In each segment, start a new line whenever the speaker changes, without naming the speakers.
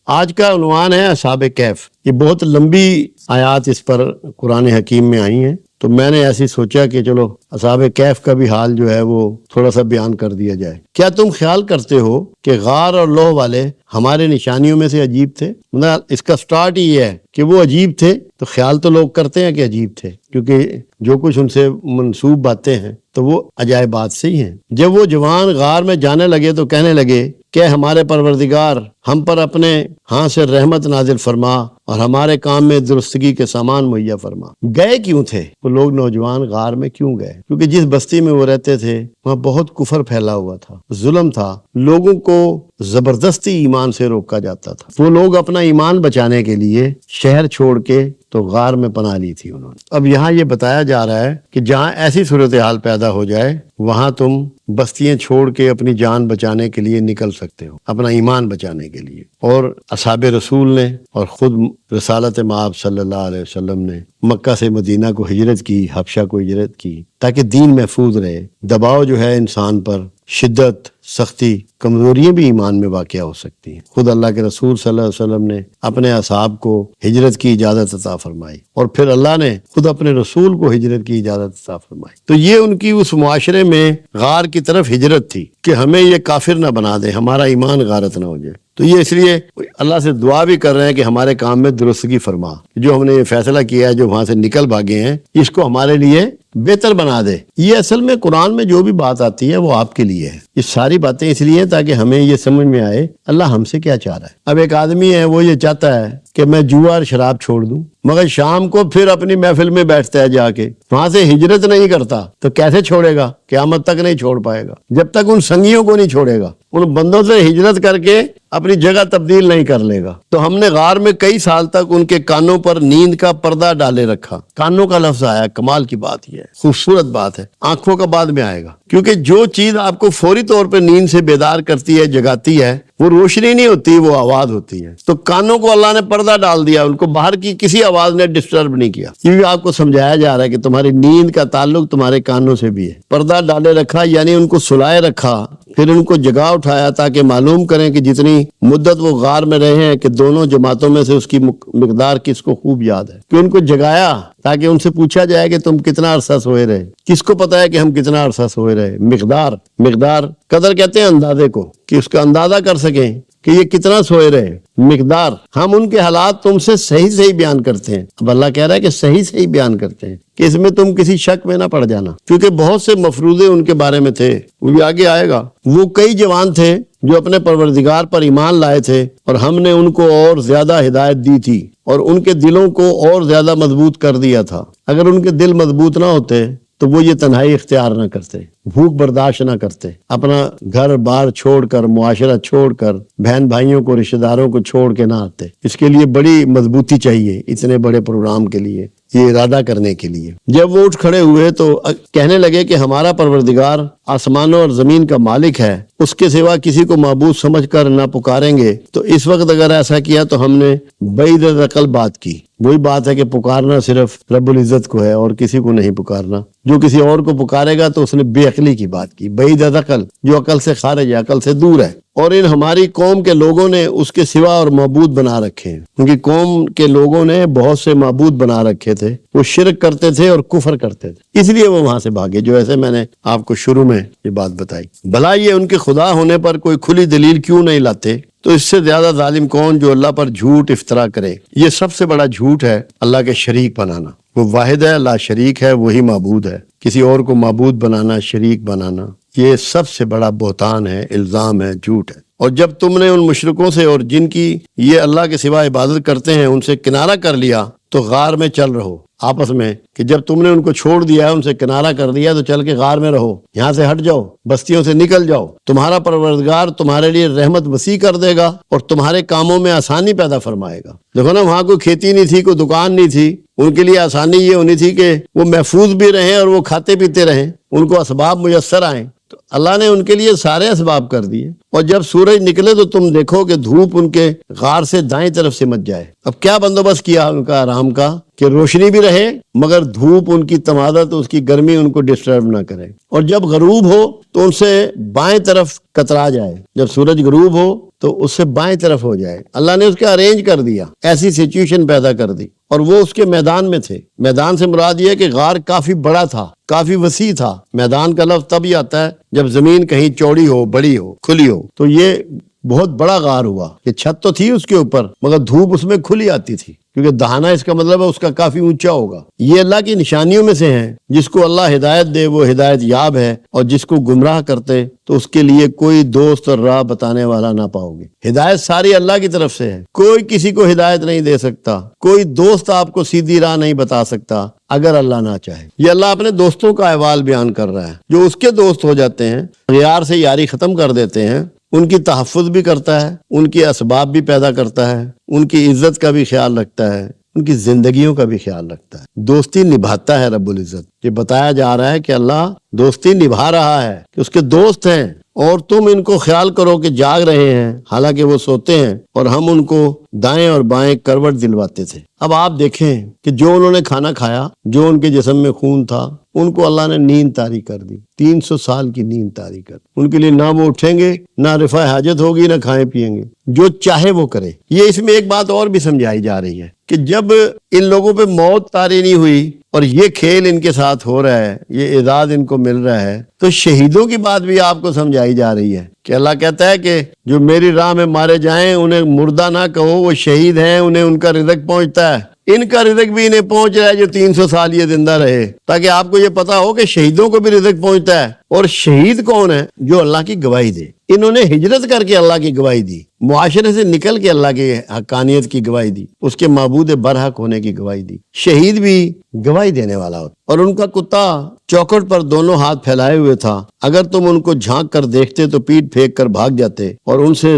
آج کا عنوان ہے اصحاب کہف۔ یہ بہت لمبی آیات اس پر قرآن حکیم میں آئی ہیں، تو میں نے ایسی سوچا کہ چلو اصحاب کہف کا بھی حال جو ہے وہ تھوڑا سا بیان کر دیا جائے۔ کیا تم خیال کرتے ہو کہ غار اور لوح والے ہمارے نشانیوں میں سے عجیب تھے؟ مطلب اس کا سٹارٹ ہی ہے کہ وہ عجیب تھے، تو خیال تو لوگ کرتے ہیں کہ عجیب تھے، کیونکہ جو کچھ ان سے منسوب باتیں ہیں تو وہ عجائبات سے ہی ہیں۔ جب وہ جوان غار میں جانے لگے تو کہنے لگے کہ ہمارے پروردگار ہم پر اپنے ہاں سے رحمت نازل فرما اور ہمارے کام میں درستگی کے سامان مہیا فرما۔ گئے کیوں تھے وہ لوگ نوجوان غار میں؟ کیوں گئے؟ کیونکہ جس بستی میں وہ رہتے تھے وہاں بہت کفر پھیلا ہوا تھا، ظلم تھا، لوگوں کو زبردستی ایمان سے روکا جاتا تھا۔ وہ لوگ اپنا ایمان بچانے کے لیے شہر چھوڑ کے تو غار میں پناہ لی تھی انہوں نے۔ اب یہاں یہ بتایا جا رہا ہے کہ جہاں ایسی صورتحال پیدا ہو جائے وہاں تم بستیاں چھوڑ کے اپنی جان بچانے کے لیے نکل سکتے ہو، اپنا ایمان بچانے کے لیے۔ اور اصحاب رسول نے اور خود رسالت مآب صلی اللہ علیہ وسلم نے مکہ سے مدینہ کو ہجرت کی، حبشہ کو ہجرت کی تاکہ دین محفوظ رہے۔ دباؤ جو ہے انسان پر، شدت، سختی، کمزوریاں بھی ایمان میں واقع ہو سکتی ہیں۔ خود اللہ کے رسول صلی اللہ علیہ وسلم نے اپنے اصحاب کو ہجرت کی اجازت عطا فرمائی، اور پھر اللہ نے خود اپنے رسول کو ہجرت کی اجازت عطا فرمائی۔ تو یہ ان کی اس معاشرے میں غار کی طرف ہجرت تھی کہ ہمیں یہ کافر نہ بنا دے، ہمارا ایمان غارت نہ ہو جائے۔ تو یہ اس لیے اللہ سے دعا بھی کر رہے ہیں کہ ہمارے کام میں درستگی فرما، جو ہم نے یہ فیصلہ کیا ہے، جو وہاں سے نکل بھاگے ہیں، اس کو ہمارے لیے بہتر بنا دے۔ یہ اصل میں قرآن میں جو بھی بات آتی ہے وہ آپ کے لیے ہے۔ یہ ساری باتیں اس لیے تاکہ ہمیں یہ سمجھ میں آئے اللہ ہم سے کیا چاہ رہا ہے۔ اب ایک آدمی ہے وہ یہ چاہتا ہے کہ میں جوا اور شراب چھوڑ دوں، مگر شام کو پھر اپنی محفل میں بیٹھتا ہے جا کے، وہاں سے ہجرت نہیں کرتا، تو کیسے چھوڑے گا؟ قیامت تک نہیں چھوڑ پائے گا جب تک ان سنگیوں کو نہیں چھوڑے گا، ان بندوں سے ہجرت کر کے اپنی جگہ تبدیل نہیں کر لے گا۔ تو ہم نے غار میں کئی سال تک ان کے کانوں پر نیند کا پردہ ڈالے رکھا۔ کانوں کا لفظ آیا، کمال کی بات یہ ہے، خوبصورت بات ہے۔ آنکھوں کا بعد میں آئے گا، کیونکہ جو چیز آپ کو فوری طور پہ نیند سے بیدار کرتی ہے، جگاتی ہے، وہ روشنی نہیں ہوتی، وہ آواز ہوتی ہے۔ تو کانوں کو اللہ نے پردہ ڈال دیا، ان کو باہر کی کسی آواز نے ڈسٹرب نہیں کیا، کیونکہ آپ کو سمجھایا جا رہا ہے کہ تمہاری نیند کا تعلق تمہارے کانوں سے بھی ہے۔ پردہ ڈالے رکھا یعنی ان کو سلائے رکھا، پھر ان کو جگا اٹھایا تاکہ معلوم کریں کہ جتنی مدت وہ غار میں رہے ہیں کہ دونوں جماعتوں میں سے اس کی مقدار کس کو خوب یاد ہے، کہ ان کو جگایا تاکہ ان سے پوچھا جائے کہ تم کتنا عرصہ سوئے رہے۔ کس کو پتا ہے کہ ہم کتنا عرصہ سوئے رہے؟ مقدار قدر کہتے ہیں اندازے کو، کہ اس کا اندازہ کر سکیں کہ یہ کتنا سوئے رہے۔ مقدار ہم ان کے حالات تم سے صحیح بیان کرتے ہیں۔ اب اللہ کہہ رہا ہے کہ صحیح بیان کرتے ہیں، کہ اس میں تم کسی شک میں نہ پڑ جانا، کیونکہ بہت سے مفروضے ان کے بارے میں تھے، وہ بھی آگے آئے گا۔ وہ کئی جوان تھے جو اپنے پروردگار پر ایمان لائے تھے، اور ہم نے ان کو اور زیادہ ہدایت دی تھی اور ان کے دلوں کو اور زیادہ مضبوط کر دیا تھا۔ اگر ان کے دل مضبوط نہ ہوتے تو وہ یہ تنہائی اختیار نہ کرتے، بھوک برداشت نہ کرتے، اپنا گھر بار چھوڑ کر، معاشرہ چھوڑ کر، بہن بھائیوں کو، رشتہ داروں کو چھوڑ کے نہ آتے۔ اس کے لیے بڑی مضبوطی چاہیے، اتنے بڑے پروگرام کے لیے، یہ ارادہ کرنے کے لیے۔ جب وہ اٹھ کھڑے ہوئے تو کہنے لگے کہ ہمارا پروردگار آسمانوں اور زمین کا مالک ہے، اس کے سوا کسی کو معبود سمجھ کر نہ پکاریں گے۔ تو اس وقت اگر ایسا کیا تو ہم نے بعید عقل بات کی۔ وہی بات ہے کہ پکارنا صرف رب العزت کو ہے اور کسی کو نہیں پکارنا۔ جو کسی اور کو پکارے گا تو اس نے بے عقلی کی بات کی، بعید عقل، جو عقل سے خارج ہے، عقل سے دور ہے۔ اور ان ہماری قوم کے لوگوں نے اس کے سوا اور معبود بنا رکھے ہیں۔ کیونکہ قوم کے لوگوں نے بہت سے معبود بنا رکھے تھے، وہ شرک کرتے تھے اور کفر کرتے تھے، اس لیے وہ وہاں سے بھاگے، جو ایسے میں نے آپ کو شروع میں یہ بات بتائی۔ بھلا یہ ان کے خدا ہونے پر کوئی کھلی دلیل کیوں نہیں لاتے؟ تو اس سے زیادہ ظالم کون جو اللہ پر جھوٹ افطرا کرے۔ یہ سب سے بڑا جھوٹ ہے اللہ کے شریک بنانا۔ وہ واحد ہے، اللہ شریک ہے، وہی معبود ہے۔ کسی اور کو معبود بنانا، شریک بنانا، یہ سب سے بڑا بہتان ہے، الزام ہے، جھوٹ ہے۔ اور جب تم نے ان مشرکوں سے اور جن کی یہ اللہ کے سوا عبادت کرتے ہیں ان سے کنارہ کر لیا تو غار میں چل رہو۔ آپس میں کہ جب تم نے ان کو چھوڑ دیا ہے، ان سے کنارہ کر دیا، تو چل کے غار میں رہو، یہاں سے ہٹ جاؤ، بستیوں سے نکل جاؤ۔ تمہارا پروردگار تمہارے لیے رحمت وسیع کر دے گا اور تمہارے کاموں میں آسانی پیدا فرمائے گا۔ دیکھو نا، وہاں کوئی کھیتی نہیں تھی، کوئی دکان نہیں تھی، ان کے لیے آسانی یہ ہونی تھی کہ وہ محفوظ بھی رہیں اور وہ کھاتے پیتے رہیں، ان کو اسباب میسر آئیں۔ تو اللہ نے ان کے لیے سارے اسباب کر دیے، اور جب سورج نکلے تو تم دیکھو کہ دھوپ ان کے غار سے دائیں طرف سے مت جائے۔ اب کیا بندوبست کیا ان کا آرام کا؟ کہ روشنی بھی رہے مگر دھوپ ان کی تمادت اس کی گرمی ان کو ڈسٹرب نہ کرے، اور جب غروب ہو تو ان سے بائیں طرف کترا جائے، جب سورج غروب ہو تو اس سے بائیں طرف ہو جائے۔ اللہ نے اس کا ارینج کر دیا، ایسی سچویشن پیدا کر دی، اور وہ اس کے میدان میں تھے۔ میدان سے مراد یہ ہے کہ غار کافی بڑا تھا، کافی وسیع تھا۔ میدان کا لفظ تب ہی آتا ہے جب زمین کہیں چوڑی ہو، بڑی ہو، کھلی ہو، تو یہ بہت بڑا غار ہوا کہ چھت تو تھی اس کے اوپر مگر دھوپ اس میں کھلی آتی تھی، کیونکہ دہانا اس کا مطلب ہے اس کا کافی اونچا ہوگا۔ یہ اللہ کی نشانیوں میں سے ہیں، جس کو اللہ ہدایت دے وہ ہدایت یاب ہے، اور جس کو گمراہ کرتے تو اس کے لیے کوئی دوست اور راہ بتانے والا نہ پاؤ گے۔ ہدایت ساری اللہ کی طرف سے ہے، کوئی کسی کو ہدایت نہیں دے سکتا، کوئی دوست آپ کو سیدھی راہ نہیں بتا سکتا اگر اللہ نہ چاہے۔ یہ اللہ اپنے دوستوں کا احوال بیان کر رہا ہے، جو اس کے دوست ہو جاتے ہیں، غیار سے یاری ختم کر دیتے ہیں، ان کی تحفظ بھی کرتا ہے، ان کی اسباب بھی پیدا کرتا ہے، ان کی عزت کا بھی خیال رکھتا ہے، ان کی زندگیوں کا بھی خیال رکھتا ہے، دوستی نبھاتا ہے رب العزت۔ یہ بتایا جا رہا ہے کہ اللہ دوستی نبھا رہا ہے، کہ اس کے دوست ہیں، اور تم ان کو خیال کرو کہ جاگ رہے ہیں حالانکہ وہ سوتے ہیں، اور ہم ان کو دائیں اور بائیں کروٹ دلواتے تھے۔ اب آپ دیکھیں کہ جو انہوں نے کھانا کھایا، جو ان کے جسم میں خون تھا، ان کو اللہ نے نیند طاری کر دی، 300 سال کی نیند طاری کر دی۔ ان کے لیے نہ وہ اٹھیں گے، نہ رفع حاجت ہوگی، نہ کھائیں پیئیں گے، جو چاہے وہ کرے۔ یہ اس میں ایک بات اور بھی سمجھائی جا رہی ہے کہ جب ان لوگوں پہ موت طاری نہیں ہوئی اور یہ کھیل ان کے ساتھ ہو رہا ہے، یہ اعزاز ان کو مل رہا ہے، تو شہیدوں کی بات بھی آپ کو سمجھائی جا رہی ہے کہ اللہ کہتا ہے کہ جو میری راہ میں مارے جائیں انہیں مردہ نہ کہو، وہ شہید ہیں، انہیں ان کا رزق پہنچتا ہے۔ ان کا رزق بھی انہیں پہنچ رہا ہے جو 300 سال یہ زندہ رہے، تاکہ آپ کو یہ پتا ہو کہ شہیدوں کو بھی رزق پہنچتا ہے۔ اور شہید کون ہے؟ جو اللہ کی گواہی دے۔ انہوں نے ہجرت کر کے اللہ کی گواہی دی، معاشرے سے نکل کے اللہ کی حقانیت کی گواہی دی، اس کے معبود برحق ہونے کی گواہی دی۔ شہید بھی گواہی دینے والا ہوتا، اور ان کا کتا چوکھٹ پر دونوں ہاتھ پھیلائے ہوئے تھا، اگر تم ان کو جھانک کر دیکھتے تو پیٹ پھینک کر بھاگ جاتے اور ان سے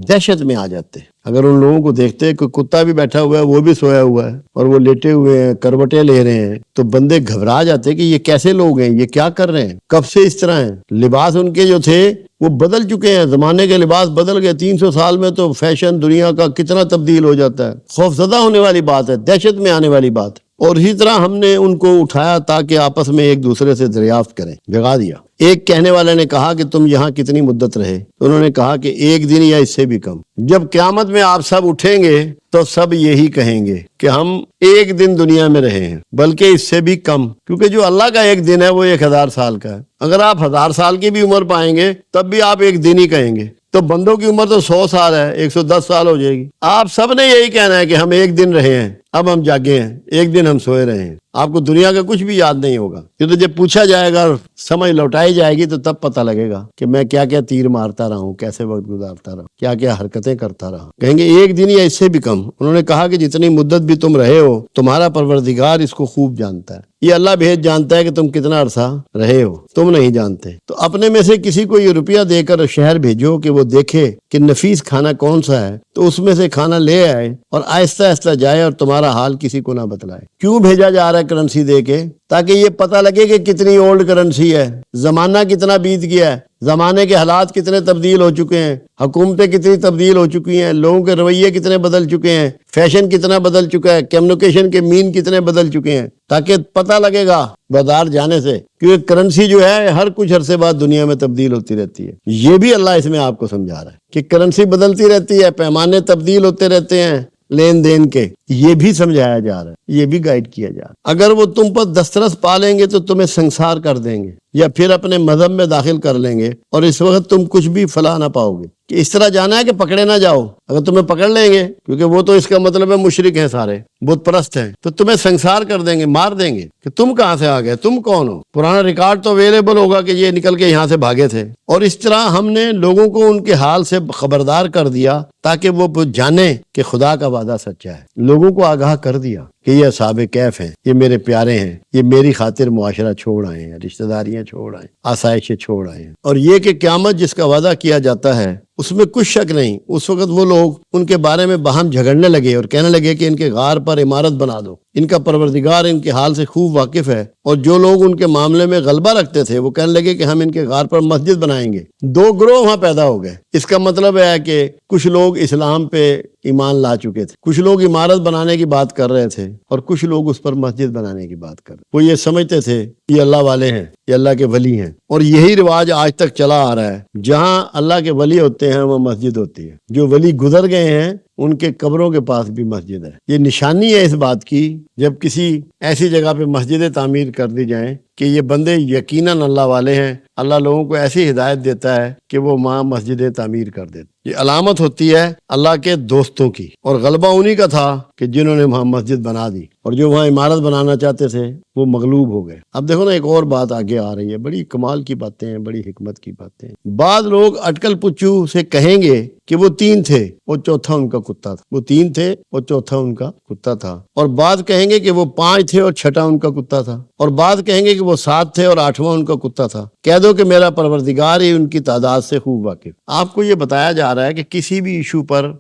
دہشت میں آ جاتے۔ اگر ان لوگوں کو دیکھتے کہ کتا بھی بیٹھا ہوا ہے، وہ بھی سویا ہوا ہے، اور وہ لیٹے ہوئے ہیں، کروٹیں لے رہے ہیں، تو بندے گھبرا جاتے کہ یہ کیسے لوگ ہیں، یہ کیا کر رہے ہیں، کب سے اس طرح ہیں۔ لباس ان کے جو تھے وہ بدل چکے ہیں، زمانے کے لباس بدل گئے۔ 300 سال میں تو فیشن دنیا کا کتنا تبدیل ہو جاتا ہے۔ خوفزدہ ہونے والی بات ہے، دہشت میں آنے والی بات ہے۔ اور اسی طرح ہم نے ان کو اٹھایا تاکہ آپس میں ایک دوسرے سے دریافت کریں، جگا دیا۔ ایک کہنے والے نے کہا کہ تم یہاں کتنی مدت رہے؟ تو انہوں نے کہا کہ 1 دن یا اس سے بھی کم۔ جب قیامت میں آپ سب اٹھیں گے تو سب یہی کہیں گے کہ ہم 1 دن دنیا میں رہے ہیں، بلکہ اس سے بھی کم، کیونکہ جو اللہ کا 1 دن ہے وہ 1000 سال کا ہے۔ اگر آپ 1000 سال کی بھی عمر پائیں گے تب بھی آپ 1 دن ہی کہیں گے، تو بندوں کی عمر تو 100 سال ہے، 110 سال ہو جائے گی۔ آپ سب نے یہی کہنا ہے کہ ہم 1 دن رہے ہیں، اب ہم جاگے ہیں، 1 دن ہم سوئے رہے ہیں۔ آپ کو دنیا کا کچھ بھی یاد نہیں ہوگا، کیونکہ جب پوچھا جائے گا اور سمجھ لوٹائی جائے گی تو تب پتہ لگے گا کہ میں کیا کیا تیر مارتا رہا ہوں، کیسے وقت گزارتا رہا، کیا کیا حرکتیں کرتا رہا۔ کہیں گے 1 دن یا اس سے بھی کم۔ انہوں نے کہا کہ جتنی مدت بھی تم رہے ہو تمہارا پروردگار اس کو خوب جانتا ہے، یہ اللہ بھید جانتا ہے کہ تم کتنا عرصہ رہے ہو، تم نہیں جانتے۔ تو اپنے میں سے کسی کو یہ روپیہ دے کر شہر بھیجو کہ وہ دیکھے کہ نفیس کھانا کون سا ہے، تو اس میں سے کھانا لے آئے اور آہستہ آہستہ جائے اور تمہارا حال کسی کو نہ بتلائے۔ کیوں بھیجا جا رہا ہے کرنسی دے کے؟ تاکہ یہ پتہ لگے کہ کتنی اولڈ کرنسی ہے، زمانہ کتنا بیت گیا ہے، زمانے کے حالات کتنے تبدیل ہو چکے ہیں، حکومتیں کتنی تبدیل ہو چکی ہیں، لوگوں کے رویے کتنے بدل چکے ہیں، فیشن کتنا بدل چکا ہے، کمیونیکیشن کے مین کتنے بدل چکے ہیں، تاکہ پتہ لگے گا بازار جانے سے، کیونکہ کرنسی جو ہے ہر کچھ عرصے بعد دنیا میں تبدیل ہوتی رہتی ہے۔ یہ بھی اللہ اس میں آپ کو سمجھا رہا ہے کہ کرنسی بدلتی رہتی ہے، پیمانے تبدیل ہوتے رہتے ہیں لین دین کے، یہ بھی سمجھایا جا رہا ہے، یہ بھی گائیڈ کیا جا رہا ہے۔ اگر وہ تم پر دسترس پا لیں گے تو تمہیں سنسار کر دیں گے، یا پھر اپنے مذہب میں داخل کر لیں گے، اور اس وقت تم کچھ بھی فلاح نہ پاؤ گے۔ کہ اس طرح جانا ہے کہ پکڑے نہ جاؤ، اگر تمہیں پکڑ لیں گے، کیونکہ وہ تو اس کا مطلب ہے مشرک ہیں، سارے بت پرست ہیں، تو تمہیں سنسار کر دیں گے، مار دیں گے کہ تم کہاں سے آ گئے، تم کون ہو۔ پرانا ریکارڈ تو اویلیبل ہوگا کہ یہ نکل کے یہاں سے بھاگے تھے۔ اور اس طرح ہم نے لوگوں کو ان کے حال سے خبردار کر دیا تاکہ وہ جانیں کہ خدا کا وعدہ سچا ہے۔ لوگوں کو آگاہ کر دیا کہ یہ اصحاب کہف ہیں، یہ میرے پیارے ہیں، یہ میری خاطر معاشرہ چھوڑ آئے ہیں، رشتہ داریاں چھوڑ آئے ہیں، آسائشیں چھوڑ آئے ہیں۔ اور یہ کہ قیامت جس کا وعدہ کیا جاتا ہے اس میں کچھ شک نہیں۔ اس وقت وہ لوگ ان کے بارے میں باہم جھگڑنے لگے اور کہنے لگے کہ ان کے غار پر عمارت بنا دو، ان کا پروردگار ان کے حال سے خوب واقف ہے۔ اور جو لوگ ان کے معاملے میں غلبہ رکھتے تھے وہ کہنے لگے کہ ہم ان کے غار پر مسجد بنائیں گے۔ دو گروہ وہاں پیدا ہو گئے۔ اس کا مطلب ہے کہ کچھ لوگ اسلام پہ ایمان لا چکے تھے، کچھ لوگ عمارت بنانے کی بات کر رہے تھے، اور کچھ لوگ اس پر مسجد بنانے کی بات کر رہے تھے۔ وہ یہ سمجھتے تھے یہ اللہ والے ہیں، یہ اللہ کے ولی ہیں، اور یہی رواج آج تک چلا آ رہا ہے۔ جہاں اللہ کے ولی ہوتے ہیں وہ مسجد ہوتی ہے، جو ولی گزر گئے ہیں ان کے قبروں کے پاس بھی مسجد ہے۔ یہ نشانی ہے اس بات کی جب کسی ایسی جگہ پہ مسجدیں تعمیر کر دی جائیں کہ یہ بندے یقیناً اللہ والے ہیں، اللہ لوگوں کو ایسی ہدایت دیتا ہے کہ وہ وہاں مسجدیں تعمیر کر دیتے۔ یہ علامت ہوتی ہے اللہ کے دوستوں کی، اور غلبہ انہی کا تھا کہ جنہوں نے وہاں مسجد بنا دی، اور جو وہاں عمارت بنانا چاہتے تھے وہ مغلوب ہو گئے۔ اب دیکھو نا، ایک اور بات آگے آ رہی ہے، بڑی کمال کی باتیں ہیں، بڑی حکمت کی باتیں ہیں۔ بعض لوگ اٹکل پچو سے کہیں گے کہ وہ تین تھے اور چوتھا ان کا کتا تھا، وہ تین تھے اور چوتھا ان کا کتا تھا، اور بعض کہیں گے کہ وہ پانچ تھے اور چھٹا ان کا کتا تھا، اور بعض کہیں گے کہ وہ سات تھے اور آٹھواں ان کا کتا تھا۔ کہہ دو کہ میرا پروردگار ہی ان کی تعداد سے خوب واقف۔ آپ کو یہ بتایا جا رہا ہے کہ کسی بھی ایشو پر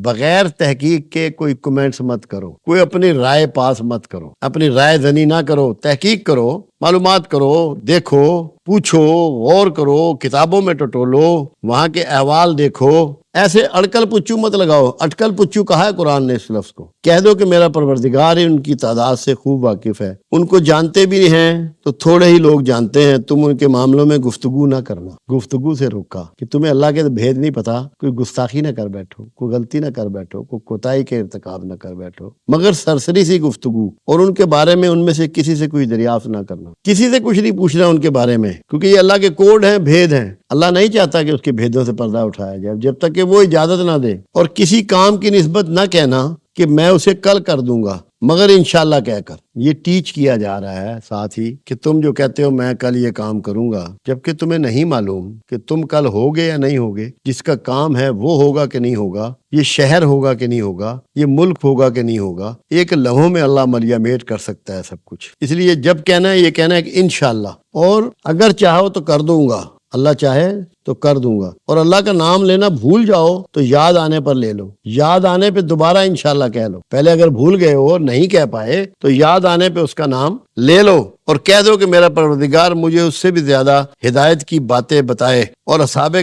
بغیر تحقیق کے کوئی کمنٹس مت کرو، کوئی اپنی رائے پاس مت کرو، اپنی رائے زنی نہ کرو، تحقیق کرو، معلومات کرو، دیکھو، پوچھو، غور کرو، کتابوں میں ٹٹولو، وہاں کے احوال دیکھو۔ ایسے اڑکل پچو مت لگاؤ۔ اٹکل پچو کہا ہے قرآن نے اس لفظ کو۔ کہہ دو کہ میرا پروردگار ہی ان کی تعداد سے خوب واقف ہے۔ ان کو جانتے بھی ہیں تو تھوڑے ہی لوگ جانتے ہیں، تم ان کے معاملوں میں گفتگو نہ کرنا، گفتگو سے روکا کہ تمہیں اللہ کے بھید نہیں پتا، کوئی گستاخی نہ کر بیٹھو، کوئی غلطی نہ کر بیٹھو، کوئی کوتاہی کے ارتکاب نہ کر بیٹھو، مگر سرسری سی گفتگو، اور ان کے بارے میں ان میں سے کسی سے کوئی دریافت نہ کرنا، کسی سے کچھ نہیں پوچھنا ان کے بارے میں، کیونکہ یہ اللہ کے کوڈ ہیں، بھید ہیں۔ اللہ نہیں چاہتا کہ اس کے بھیدوں سے پردہ اٹھایا جائے جب تک کہ وہ اجازت نہ دے، اور کسی کام کی نسبت نہ کہنا کہ میں اسے کل کر دوں گا مگر انشاءاللہ کہہ کر۔ یہ ٹیچ کیا جا رہا ہے ساتھ ہی کہ تم جو کہتے ہو میں کل یہ کام کروں گا، جبکہ تمہیں نہیں معلوم کہ تم کل ہوگے یا نہیں ہوگے، جس کا کام ہے وہ ہوگا کہ نہیں ہوگا، یہ شہر ہوگا کہ نہیں ہوگا، یہ ملک ہوگا کہ نہیں ہوگا۔ ایک لمحوں میں اللہ ملیا میٹ کر سکتا ہے سب کچھ۔ اس لیے جب کہنا ہے یہ کہنا ہے کہ انشاءاللہ، اور اگر چاہو تو کر دوں گا، اللہ چاہے تو کر دوں گا۔ اور اللہ کا نام لینا بھول جاؤ تو یاد آنے پر لے لو، یاد آنے پہ دوبارہ انشاءاللہ کہہ لو۔ پہلے اگر بھول گئے ہو اور نہیں کہہ پائے تو یاد آنے پہ اس کا نام لے لو، اور کہہ دو کہ میرا پروردگار مجھے اس سے بھی زیادہ ہدایت کی باتیں بتائے۔ اور اصحاب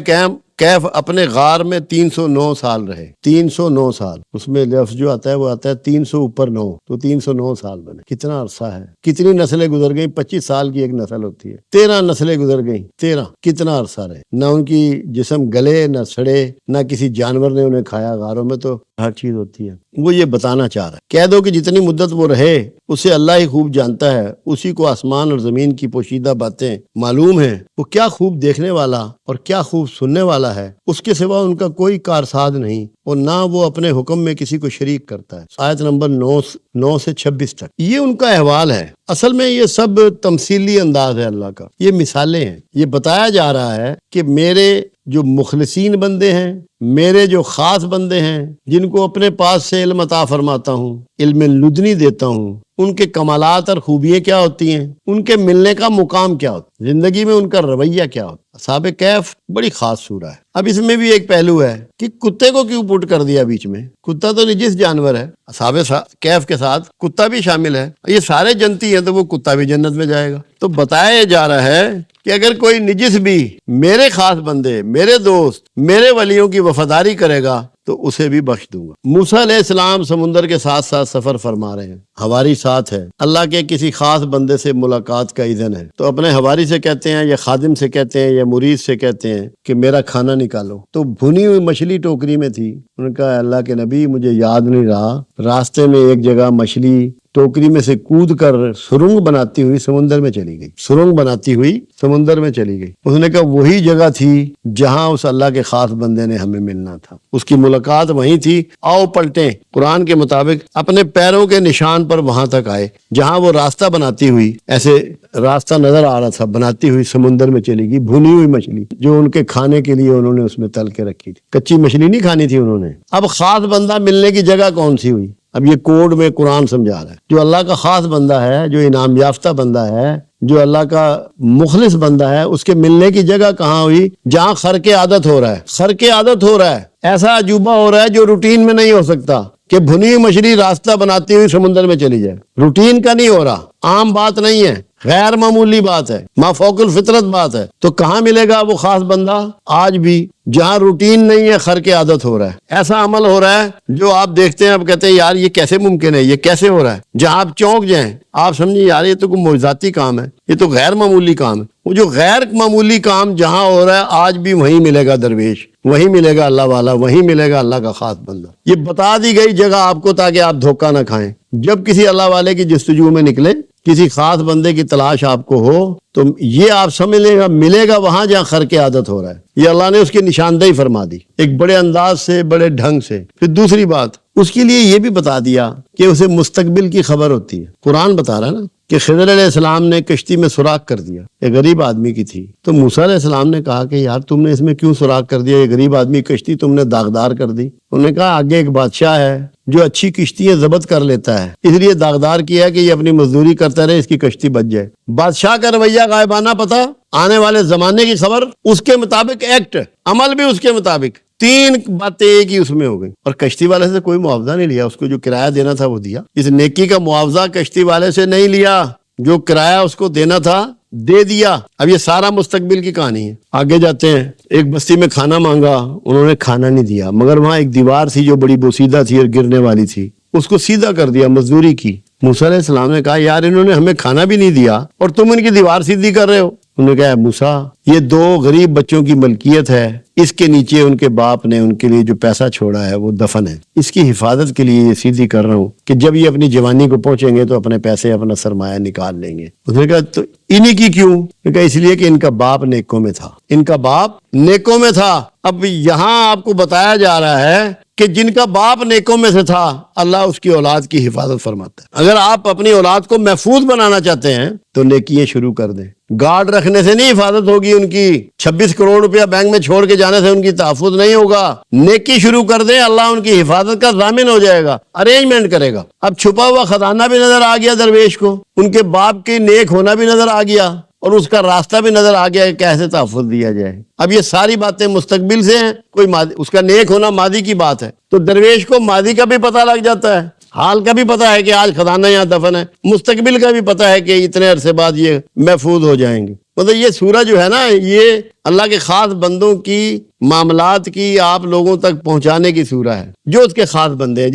کہف اپنے غار میں 309 سال رہے، 309 سال۔ اس میں لفظ جو آتا ہے وہ آتا ہے 300 اوپر 9، تو 309 سال بنے۔ کتنا عرصہ ہے، کتنی نسلیں گزر گئیں؟ 25 سال کی ایک نسل ہوتی ہے، 13 نسلیں گزر گئیں، 13۔ کتنا عرصہ رہے، نہ ان کی جسم گلے نہ سڑے، نہ کسی جانور نے انہیں کھایا۔ غاروں میں تو ہر چیز ہوتی ہے۔ وہ یہ بتانا چاہ رہا ہے، کہہ دو کہ جتنی مدت وہ رہے اسے اللہ ہی خوب جانتا ہے، اسی کو آسمان اور زمین کی پوشیدہ باتیں معلوم ہیں۔ وہ کیا خوب دیکھنے والا اور کیا خوب سننے والا ہے، اس کے سوا ان کا کوئی کارساز نہیں، اور نہ وہ اپنے حکم میں کسی کو شریک کرتا ہے۔ آیت نمبر 9 سے 26 تک یہ ان کا احوال ہے۔ اصل میں یہ سب تمثیلی انداز ہے اللہ کا، یہ مثالیں ہیں۔ یہ بتایا جا رہا ہے کہ میرے جو مخلصین بندے ہیں، میرے جو خاص بندے ہیں، جن کو اپنے پاس سے علم عطا فرماتا ہوں، علم لدنی دیتا ہوں، ان کے کمالات اور خوبیاں کیا ہوتی ہیں، ان کے ملنے کا مقام کیا ہوتا ہے، زندگی میں ان کا رویہ کیا ہوتا ہے۔ اصحاب کہف بڑی خاص سورہ ہے۔ اب اس میں بھی ایک پہلو ہے کہ کتے کو کیوں پٹ کر دیا بیچ میں؟ کتا تو نجس جانور ہے، اصحاب کہف کے ساتھ کتا بھی شامل ہے۔ یہ سارے جنتی ہیں تو وہ کتا بھی جنت میں جائے گا۔ تو بتایا جا رہا ہے کہ اگر کوئی نجس بھی میرے خاص بندے، میرے دوست، میرے ولیوں کی وفاداری کرے گا تو اسے بھی بخش دوں گا۔ موسیٰ علیہ السلام سمندر کے ساتھ ساتھ سفر فرما رہے ہیں، ہواری ساتھ ہے، اللہ کے کسی خاص بندے سے ملاقات کا اذن ہے، تو اپنے ہواری سے کہتے ہیں یا خادم سے کہتے ہیں یا مرید سے کہتے ہیں کہ میرا کھانا نکالو۔ تو بھنی ہوئی مچھلی ٹوکری میں تھی، انہوں نے کہا اللہ کے نبی مجھے یاد نہیں رہا۔ راستے میں ایک جگہ مچھلی ٹوکری میں سے کود کر سرنگ بناتی ہوئی سمندر میں چلی گئی، سرنگ بناتی ہوئی سمندر میں چلی گئی۔ اس نے کہا وہی جگہ تھی جہاں اس اللہ کے خاص بندے نے ہمیں ملنا تھا، اس کی ملاقات وہیں تھی۔ آؤ پلٹیں، قرآن کے مطابق اپنے پیروں کے نشان پر وہاں تک آئے جہاں وہ راستہ بناتی ہوئی، ایسے راستہ نظر آ رہا تھا، بناتی ہوئی سمندر میں چلی گئی۔ بھنی ہوئی مچھلی جو ان کے کھانے کے لیے انہوں نے اس میں تل کے رکھی تھی، کچی مچھلی نہیں کھانی تھی انہوں نے۔ اب خاص بندہ ملنے کی جگہ کون سی ہوئی؟ اب یہ کوڈ میں قرآن سمجھا رہا ہے، جو اللہ کا خاص بندہ ہے، جو انعام یافتہ بندہ ہے، جو اللہ کا مخلص بندہ ہے اس کے ملنے کی جگہ کہاں ہوئی؟ جہاں خر کے عادت ہو رہا ہے، خر کے عادت ہو رہا ہے، ایسا عجوبہ ہو رہا ہے جو روٹین میں نہیں ہو سکتا کہ بھنی ہوئی مچھلی راستہ بناتی ہوئی سمندر میں چلی جائے، روٹین کا نہیں ہو رہا، عام بات نہیں ہے، غیر معمولی بات ہے، مافوق الفطرت بات ہے۔ تو کہاں ملے گا وہ خاص بندہ؟ آج بھی جہاں روٹین نہیں ہے، خر کے عادت ہو رہا ہے، ایسا عمل ہو رہا ہے جو آپ دیکھتے ہیں، آپ کہتے ہیں یار یہ کیسے ممکن ہے، یہ کیسے ہو رہا ہے؟ جہاں آپ چونک جائیں، آپ سمجھیں یار یہ تو کوئی معجزاتی کام ہے، یہ تو غیر معمولی کام ہے۔ وہ جو غیر معمولی کام جہاں ہو رہا ہے آج بھی وہیں ملے گا درویش، وہیں ملے گا اللہ والا، وہیں ملے گا اللہ کا خاص بندہ۔ یہ بتا دی گئی جگہ آپ کو تاکہ آپ دھوکہ نہ کھائیں۔ جب کسی اللہ والے کی جستجو میں نکلے، کسی خاص بندے کی تلاش آپ کو ہو، تو یہ آپ سمجھ لیں گا ملے گا وہاں جہاں خر کی عادت ہو رہا ہے۔ یہ اللہ نے اس کی نشاندہی فرما دی ایک بڑے انداز سے، بڑے ڈھنگ سے۔ پھر دوسری بات، اس کے لیے یہ بھی بتا دیا کہ اسے مستقبل کی خبر ہوتی ہے۔ قرآن بتا رہا ہے نا کہ خضر علیہ السلام نے کشتی میں سوراخ کر دیا، ایک غریب آدمی کی تھی، تو موسیٰ علیہ السلام نے کہا کہ یار تم نے اس میں کیوں سوراخ کر دیا، یہ غریب آدمی کشتی تم نے داغدار کر دی۔ انہوں نے کہا آگے ایک بادشاہ ہے جو اچھی کشتیاں ضبط کر لیتا ہے، اس لیے داغدار کیا کہ یہ اپنی مزدوری کرتا رہے، اس کی کشتی بچ جائے۔ بادشاہ کا رویہ غائبانہ پتہ، آنے والے زمانے کی خبر، اس کے مطابق ایکٹ، عمل بھی اس کے مطابق۔ تین باتیں ایک ہی اس میں ہو گئی، اور کشتی والے سے کوئی معاوضہ نہیں لیا، اس کو جو کرایہ دینا تھا وہ دیا۔ اس نیکی کا معاوضہ کشتی والے سے نہیں لیا، جو کرایہ اس کو دینا تھا دے دیا۔ اب یہ سارا مستقبل کی کہانی ہے۔ آگے جاتے ہیں، ایک بستی میں کھانا مانگا، انہوں نے کھانا نہیں دیا، مگر وہاں ایک دیوار تھی جو بڑی بوسیدہ تھی اور گرنے والی تھی، اس کو سیدھا کر دیا، مزدوری کی۔ موسیٰ علیہ السلام نے کہا یار انہوں نے ہمیں کھانا بھی نہیں دیا اور تم ان کی دیوار سیدھی کر رہے ہو۔ انہوں نے کہا موسیٰ یہ دو غریب بچوں کی ملکیت ہے، اس کے نیچے ان کے باپ نے ان کے لیے جو پیسہ چھوڑا ہے وہ دفن ہے، اس کی حفاظت کے لیے یہ سیدھی کر رہا ہوں کہ جب یہ اپنی جوانی کو پہنچیں گے تو اپنے پیسے، اپنا سرمایہ نکال لیں گے۔ اس نے کہا تو انہی کی کیوں؟ نے کہا اس لیے کہ ان کا باپ نیکوں میں تھا، ان کا باپ نیکوں میں تھا۔ اب یہاں آپ کو بتایا جا رہا ہے کہ جن کا باپ نیکوں میں سے تھا اللہ اس کی اولاد کی حفاظت فرماتا ہے۔ اگر آپ اپنی اولاد کو محفوظ بنانا چاہتے ہیں تو نیکیاں شروع کر دیں۔ گارڈ رکھنے سے نہیں حفاظت ہوگی ان کی، 26 کروڑ روپیہ بینک میں چھوڑ کے جانے سے ان کی تحفظ نہیں ہوگا۔ نیکی شروع کر دیں، اللہ ان کی حفاظت کا ضامن ہو جائے گا، ارینجمنٹ کرے گا۔ اب چھپا ہوا خزانہ بھی نظر آ گیا درویش کو، ان کے باپ کے نیک ہونا بھی نظر آ گیا، اور اس کا راستہ بھی نظر آ گیا کہ کیسے تحفظ دیا جائے۔ اب یہ ساری باتیں مستقبل سے ہیں، کوئی اس کا نیک ہونا ماضی کی بات ہے، تو درویش کو ماضی کا بھی پتہ لگ جاتا ہے، حال کا بھی پتہ ہے کہ آج خزانہ یہاں دفن ہے، مستقبل کا بھی پتہ ہے کہ اتنے عرصے بعد یہ محفوظ ہو جائیں گے۔ مطلب یہ سورہ جو ہے نا، یہ اللہ کے خاص بندوں کی معاملات کی آپ لوگوں تک پہنچانے کی سورہ ہے، جو اس کے خاص بندے ہیں،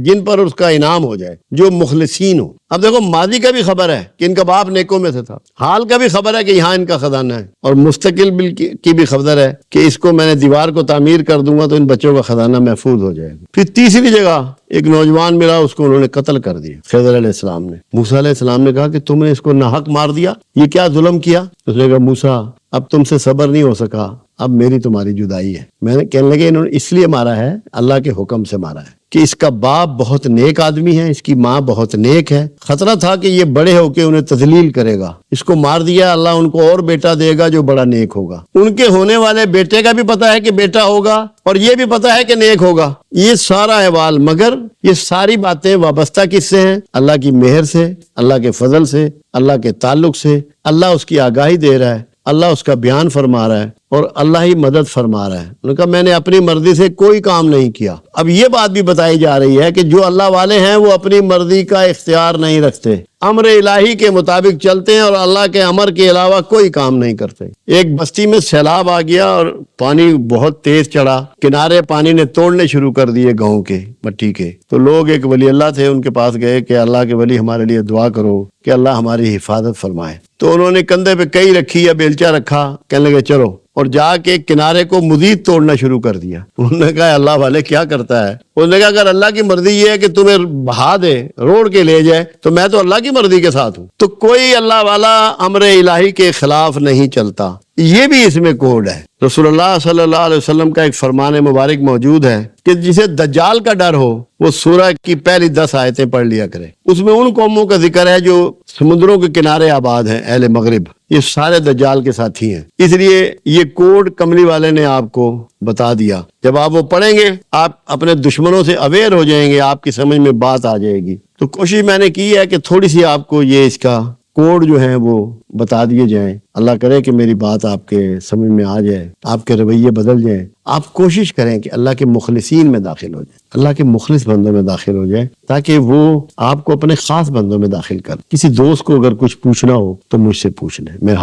جن پر اس کا انعام ہو جائے، جو مخلصین ہو۔ اب دیکھو ماضی کا بھی خبر ہے کہ ان کا باپ نیکوں میں سے تھا، حال کا بھی خبر ہے کہ یہاں ان کا خزانہ ہے، اور مستقبل کی بھی خبر ہے کہ اس کو میں نے دیوار کو تعمیر کر دوں گا تو ان بچوں کا خزانہ محفوظ ہو جائے گا۔ پھر تیسری جگہ ایک نوجوان ملا، اس کو انہوں نے قتل کر دیا، خضر علیہ السلام نے۔ موسیٰ علیہ السلام نے کہا کہ تم نے اس کو ناحق مار دیا، یہ کیا ظلم کیا؟ اس نے کہا موسیٰ اب تم سے صبر نہیں ہو سکا، اب میری تمہاری جدائی ہے۔ میں نے کہنے لگے انہوں نے اس لیے مارا ہے، اللہ کے حکم سے مارا ہے کہ اس کا باپ بہت نیک آدمی ہے، اس کی ماں بہت نیک ہے، خطرہ تھا کہ یہ بڑے ہو کے انہیں تذلیل کرے گا، اس کو مار دیا، اللہ ان کو اور بیٹا دے گا جو بڑا نیک ہوگا۔ ان کے ہونے والے بیٹے کا بھی پتہ ہے کہ بیٹا ہوگا، اور یہ بھی پتہ ہے کہ نیک ہوگا، یہ سارا احوال۔ مگر یہ ساری باتیں وابستہ کس سے ہیں؟ اللہ کی مہر سے، اللہ کے فضل سے، اللہ کے تعلق سے۔ اللہ اس کی آگاہی دے رہا ہے، اللہ اس کا بیان فرما رہا ہے، اور اللہ ہی مدد فرما رہا ہے۔ انہوں نے کہا میں نے اپنی مرضی سے کوئی کام نہیں کیا۔ اب یہ بات بھی بتائی جا رہی ہے کہ جو اللہ والے ہیں وہ اپنی مرضی کا اختیار نہیں رکھتے، امر الہی کے مطابق چلتے ہیں اور اللہ کے امر کے علاوہ کوئی کام نہیں کرتے۔ ایک بستی میں سیلاب آ گیا اور پانی بہت تیز چڑھا، کنارے پانی نے توڑنے شروع کر دیے گاؤں کے، مٹی کے۔ تو لوگ، ایک ولی اللہ تھے، ان کے پاس گئے کہ اللہ کے ولی ہمارے لیے دعا کرو کہ اللہ ہماری حفاظت فرمائے۔ تو انہوں نے کندھے پہ کئی رکھی یا بیلچہ رکھا، کہنے لگے چلو، اور جا کے کنارے کو مزید توڑنا شروع کر دیا۔ انہوں نے کہا اللہ والے کیا کرتا ہے؟ انہوں نے کہا اگر اللہ کی مرضی یہ ہے کہ تمہیں بہا دے، روڑ کے لے جائے، تو میں تو اللہ کی مرضی کے ساتھ ہوں۔ تو کوئی اللہ والا امر الہی کے خلاف نہیں چلتا، یہ بھی اس میں کوڈ ہے۔ رسول اللہ صلی اللہ علیہ وسلم کا ایک فرمان مبارک موجود ہے کہ جسے دجال کا ڈر ہو وہ سورہ کی پہلی 10 آیتیں پڑھ لیا کرے۔ اس میں ان قوموں کا ذکر ہے جو سمندروں کے کنارے آباد ہیں، اہل مغرب، یہ سارے دجال کے ساتھی ہیں۔ اس لیے یہ کوڈ کملی والے نے آپ کو بتا دیا۔ جب آپ وہ پڑھیں گے آپ اپنے دشمنوں سے اویئر ہو جائیں گے، آپ کی سمجھ میں بات آ جائے گی۔ تو کوشش میں نے کی ہے کہ تھوڑی سی آپ کو یہ اس کا کوڈ جو ہیں وہ بتا دیے جائیں. اللہ کرے کہ میری بات آپ کے سمجھ میں آ جائے, آپ کے رویے بدل جائیں. آپ کوشش کریں کہ اللہ کے مخلصین میں داخل ہو جائیں, اللہ کے مخلص بندوں میں داخل ہو جائیں, تاکہ وہ آپ کو اپنے خاص بندوں میں داخل کر. کسی دوست کو اگر کچھ پوچھنا ہو تو مجھ سے پوچھ لیں, میں